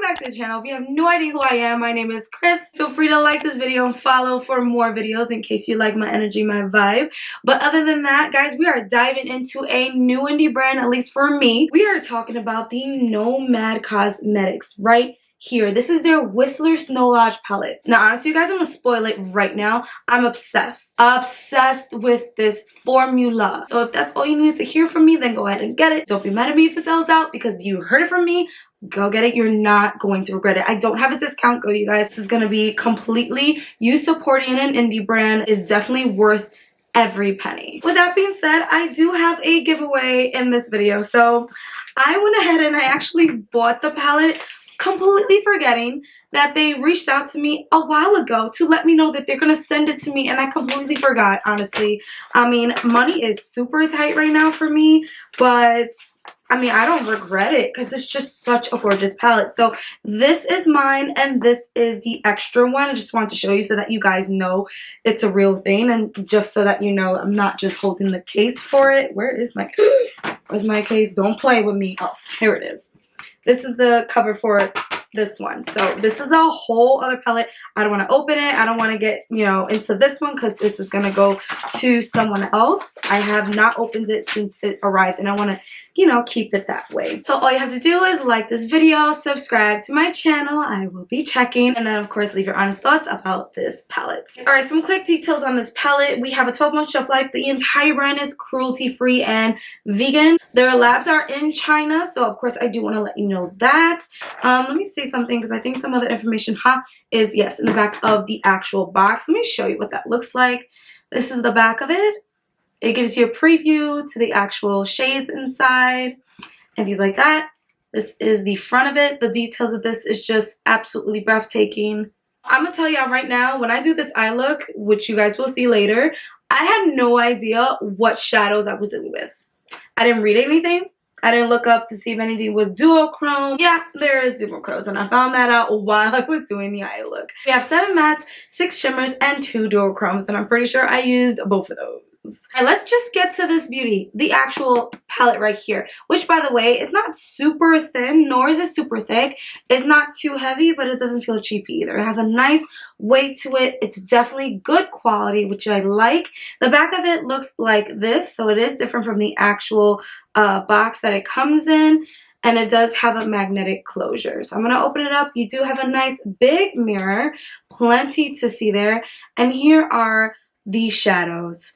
back to the channel. If you have no idea who I am, my name is Chris. Feel free to like this video and follow for more videos in case you like my energy, my vibe. But other than that, guys, we are diving into a new indie brand, at least for me. We are talking about the Nomad Cosmetics right here. This is their Whistler Snow Lodge palette. Now, honestly, you guys, I'm gonna spoil it right now. I'm obsessed. Obsessed with this formula. So if that's all you needed to hear from me, then go ahead and get it. Don't be mad at me if it sells out because you heard it from me. Go get it. You're not going to regret it. I don't have a discount code, you guys. This is gonna be completely you supporting an indie brand is definitely worth every penny. With that being said, I do have a giveaway in this video. So I went ahead and I actually bought the palette, completely forgetting that they reached out to me a while ago to let me know that they're gonna send it to me, and I completely forgot, honestly. I mean, money is super tight right now for me, but I mean, I don't regret it because it's just such a gorgeous palette. So this is mine and this is the extra one. I just wanted to show you so that you guys know it's a real thing, and just so that you know I'm not just holding the case for it. Where's my case? Don't play with me. Oh, here it is. This is the cover for this one. So this is a whole other palette. I don't want to open it. I don't want to get, you know, into this one because this is going to go to someone else. I have not opened it since it arrived, and I want to, you know, keep it that way. So all you have to do is like this video, subscribe to my channel. I will be checking, and then of course leave your honest thoughts about this palette. All right, some quick details on this palette. We have a 12-month shelf life. The entire brand is cruelty-free and vegan. Their labs are in China, so of course I do want to let you know that. Let me say something because I think some other information is, yes, in the back of the actual box. Let me show you what that looks like. This is the back of it. It gives you a preview to the actual shades inside and things like that. This is the front of it. The details of this is just absolutely breathtaking. I'm gonna tell y'all right now, when I do this eye look, which you guys will see later, I had no idea what shadows I was in with. I didn't read anything. I didn't look up to see if anything was duochrome. Yeah, there is duochrome, and I found that out while I was doing the eye look. We have 7 mattes, 6 shimmers, and 2 duochromes, and I'm pretty sure I used both of those. And let's just get to this beauty, the actual palette right here, which, by the way, is not super thin, nor is it super thick. It's not too heavy, but it doesn't feel cheap either. It has a nice weight to it. It's definitely good quality, which I like. The back of it looks like this, so it is different from the actual box that it comes in. And it does have a magnetic closure. So I'm going to open it up. You do have a nice big mirror, plenty to see there. And here are the shadows.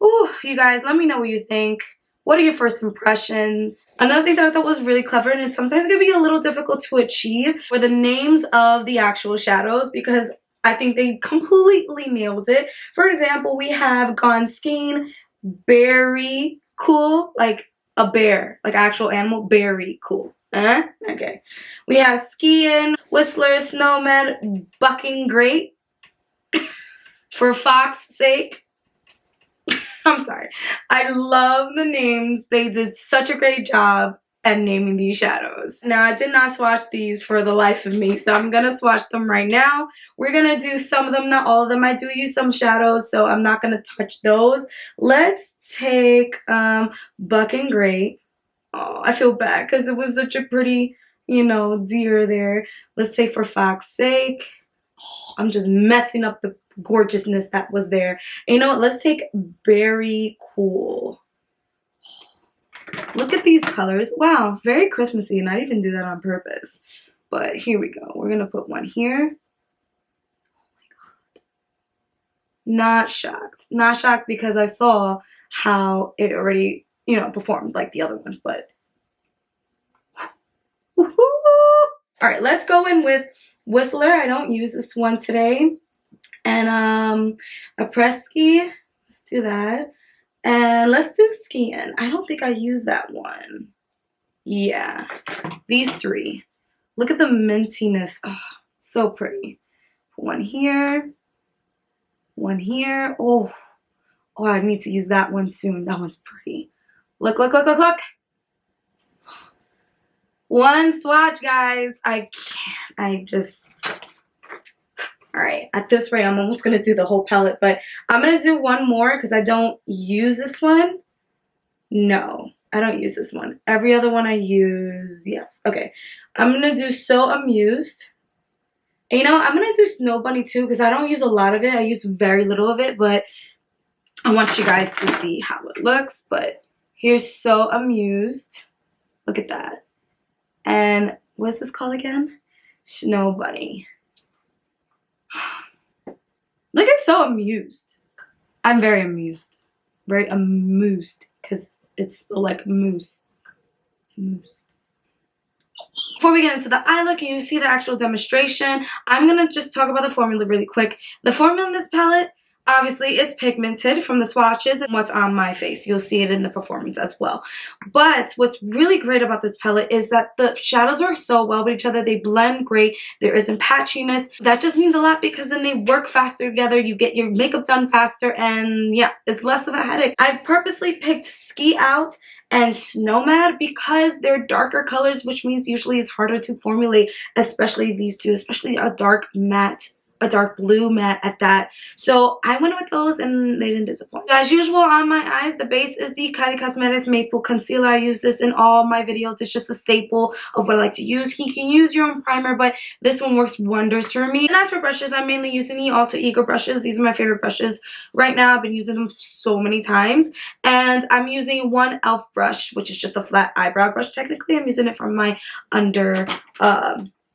Ooh, you guys, let me know what you think. What are your first impressions? Another thing that I thought was really clever, and it's sometimes going to be a little difficult to achieve, were the names of the actual shadows, because I think they completely nailed it. For example, we have Gone Skiing, Berry Cool, like a bear, like actual animal, Berry Cool. Okay. We have Skiing, Whistler, Snowman, Bucking Great, For Fox's Sake. I'm sorry. I love the names. They did such a great job at naming these shadows. Now, I did not swatch these for the life of me, so I'm going to swatch them right now. We're going to do some of them, not all of them. I do use some shadows, so I'm not going to touch those. Let's take Buck and Great. Oh, I feel bad because it was such a pretty, you know, deer there. Let's take For Fox's Sake. Oh, I'm just messing up the gorgeousness that was there. And you know what? Let's take Berry Cool. Look at these colors. Wow, very Christmassy, and I didn't even do that on purpose. But here we go. We're gonna put one here. Oh my god. Not shocked. Not shocked because I saw how it already, you know, performed like the other ones, but woohoo! All right, let's go in with Whistler. I don't use this one today. And a Presky, let's do that. And let's do Skiing. I don't think I used that one. Yeah, these 3. Look at the mintiness. Oh, so pretty. One here. One here. Oh, I need to use that one soon. That one's pretty. Look, look, look, look, look. One swatch, guys. I can't. I just... All right, at this rate, I'm almost going to do the whole palette, but I'm going to do one more because I don't use this one. No, I don't use this one. Every other one I use, yes. Okay, I'm going to do So Amused. And you know, I'm going to do Snow Bunny too because I don't use a lot of it. I use very little of it, but I want you guys to see how it looks. But here's So Amused. Look at that. And what's this called again? Snow Bunny. Look at So Amused. I'm very amused. Very amused because it's like moose. Moose. Before we get into the eye look and you see the actual demonstration, I'm going to just talk about the formula really quick. The formula in this palette, obviously, it's pigmented from the swatches and what's on my face. You'll see it in the performance as well. But what's really great about this palette is that the shadows work so well with each other. They blend great. There isn't patchiness. That just means a lot because then they work faster together. You get your makeup done faster and yeah, it's less of a headache. I purposely picked Ski Out and Nomad because they're darker colors, which means usually it's harder to formulate, especially these two, especially a dark matte, a dark blue matte at that. So I went with those and they didn't disappoint. So as usual on my eyes, the base is the PR Cosmetics Maple Concealer. I use this in all my videos. It's just a staple of what I like to use. You can use your own primer, but this one works wonders for me. And as for brushes, I'm mainly using the Alter Ego brushes. These are my favorite brushes right now. I've been using them so many times. And I'm using one e.l.f. brush, which is just a flat eyebrow brush technically. I'm using it from my under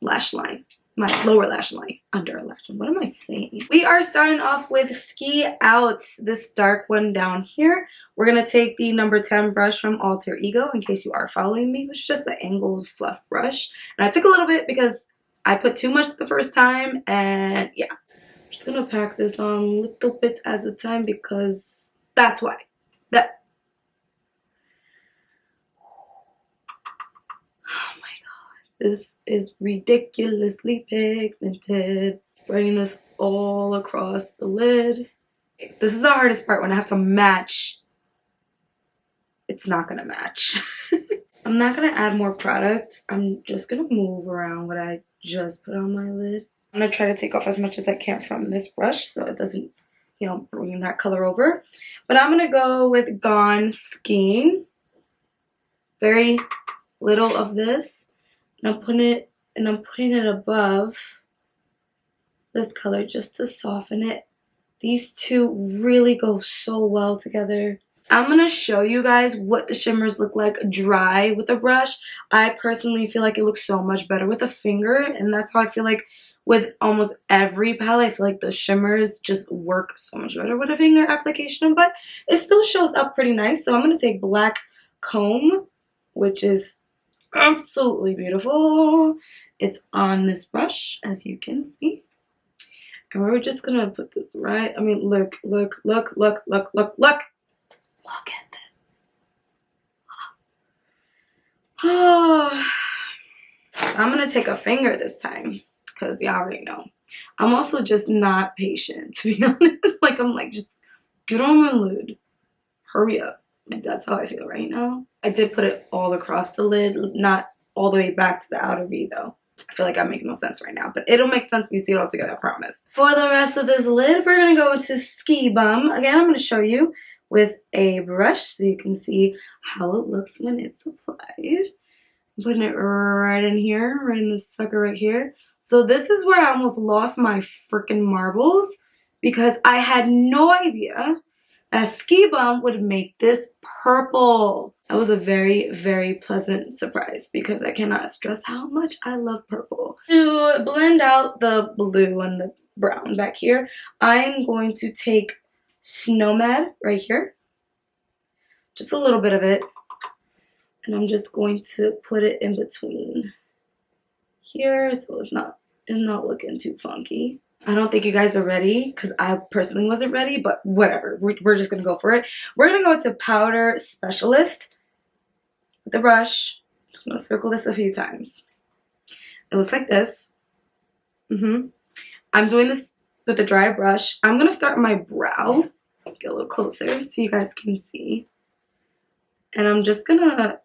lash line. My lower lash line, under lash line. What am I saying? We are starting off with Ski Out, this dark one down here. We're going to take the number 10 brush from Alter Ego, in case you are following me, which is just the angled fluff brush. And I took a little bit because I put too much the first time, and yeah. I'm just going to pack this on a little bit at a time because that's why. This is ridiculously pigmented. Spreading this all across the lid. This is the hardest part when I have to match. It's not gonna match. I'm not gonna add more product. I'm just gonna move around what I just put on my lid. I'm gonna try to take off as much as I can from this brush so it doesn't, you know, bring that color over. But I'm gonna go with Gone Skiing. Very little of this. I'm putting it above this color just to soften it. These two really go so well together. I'm going to show you guys what the shimmers look like dry with a brush. I personally feel like it looks so much better with a finger, and that's how I feel like with almost every palette. I feel like the shimmers just work so much better with a finger application, but it still shows up pretty nice. So I'm going to take Black Comb, which is absolutely beautiful. It's on this brush, as you can see. And we're just gonna put this right. I mean, look. Look at this. So I'm gonna take a finger this time, because y'all already know. I'm also just not patient, to be honest. Like, I'm like, just get on my lid. Hurry up. Like, that's how I feel right now. I did put it all across the lid, not all the way back to the outer V though. I feel like I'm making no sense right now, but it'll make sense when you see it all together, I promise. For the rest of this lid, we're gonna go into Ski Bum. Again, I'm gonna show you with a brush so you can see how it looks when it's applied. I'm putting it right in here, right in this sucker right here. So this is where I almost lost my freaking marbles because I had no idea that Ski Bum would make this purple. That was a very, very pleasant surprise because I cannot stress how much I love purple. To blend out the blue and the brown back here, I'm going to take Nomad right here. Just a little bit of it. And I'm just going to put it in between here so it's not looking too funky. I don't think you guys are ready because I personally wasn't ready, but whatever. We're just going to go for it. We're going to go to Powder Specialist with the brush. I'm going to circle this a few times. It looks like this. I'm doing this with a dry brush. I'm going to start my brow. Get a little closer so you guys can see. And I'm just going to...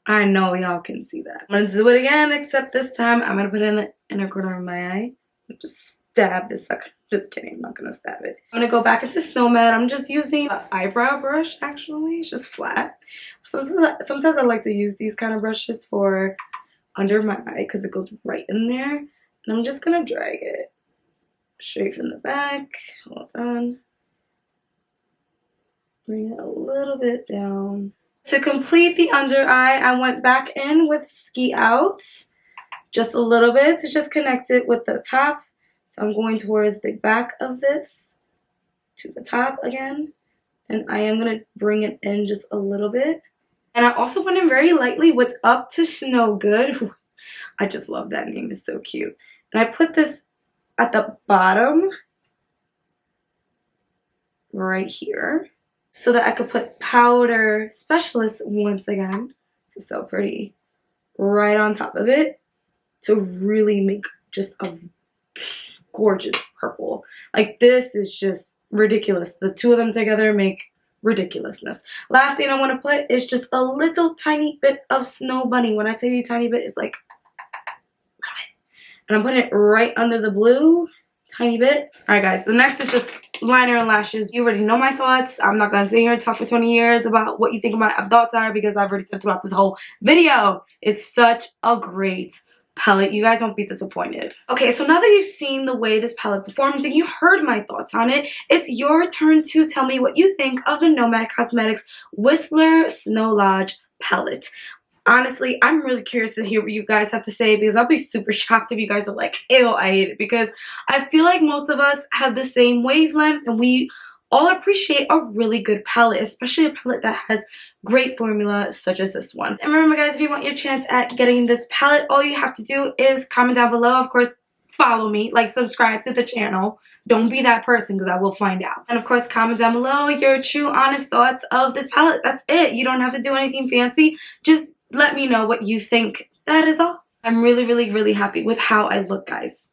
I know y'all can see that. I'm going to do it again, except this time I'm going to put it in the inner corner of my eye. Just stab this sucker. Just kidding, I'm not gonna stab it. I'm gonna go back into Nomad. I'm just using an eyebrow brush, actually. It's just flat. Sometimes I like to use these kind of brushes for under my eye because it goes right in there. And I'm just gonna drag it straight from the back. Hold on. Bring it a little bit down. To complete the under eye, I went back in with Ski Out just a little bit to just connect it with the top. So I'm going towards the back of this to the top again. And I am going to bring it in just a little bit. And I also went in very lightly with Up to Snow Good. I just love that name. It's so cute. And I put this at the bottom right here so that I could put Powder Specialist once again. This is so pretty. Right on top of it to really make just a gorgeous purple. Like, this is just ridiculous. The two of them together make ridiculousness. Last thing I want to put is just a little tiny bit of Snow Bunny. When I tell you tiny bit, it's like, and I'm putting it right under the blue, tiny bit. All right, guys, the next is just liner and lashes. You already know my thoughts. I'm not gonna sit here and talk for 20 years about what you think my thoughts are because I've already said throughout this whole video. It's such a great palette. You guys won't be disappointed. Okay, so now that you've seen the way this palette performs and you heard my thoughts on it, it's your turn to tell me what you think of the Nomad Cosmetics Whistler Snow Lodge palette. Honestly, I'm really curious to hear what you guys have to say because I'll be super shocked if you guys are like, ew, I hate it. Because I feel like most of us have the same wavelength and we all appreciate a really good palette, especially a palette that has great formula such as this one. And remember, guys, if you want your chance at getting this palette, all you have to do is comment down below. Of course, follow me, like, subscribe to the channel. Don't be that person because I will find out. And of course, comment down below your true, honest thoughts of this palette. That's it. You don't have to do anything fancy. Just let me know what you think. That is all. I'm really, really, really happy with how I look, guys.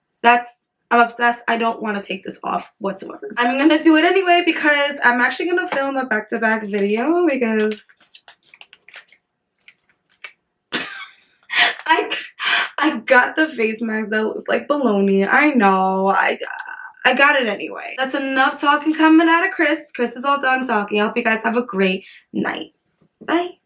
I'm obsessed. I don't want to take this off whatsoever. I'm going to do it anyway because I'm actually going to film a back-to-back video because I got the face mask that looks like baloney. I know. I got it anyway. That's enough talking coming out of Chris. Chris is all done talking. I hope you guys have a great night. Bye.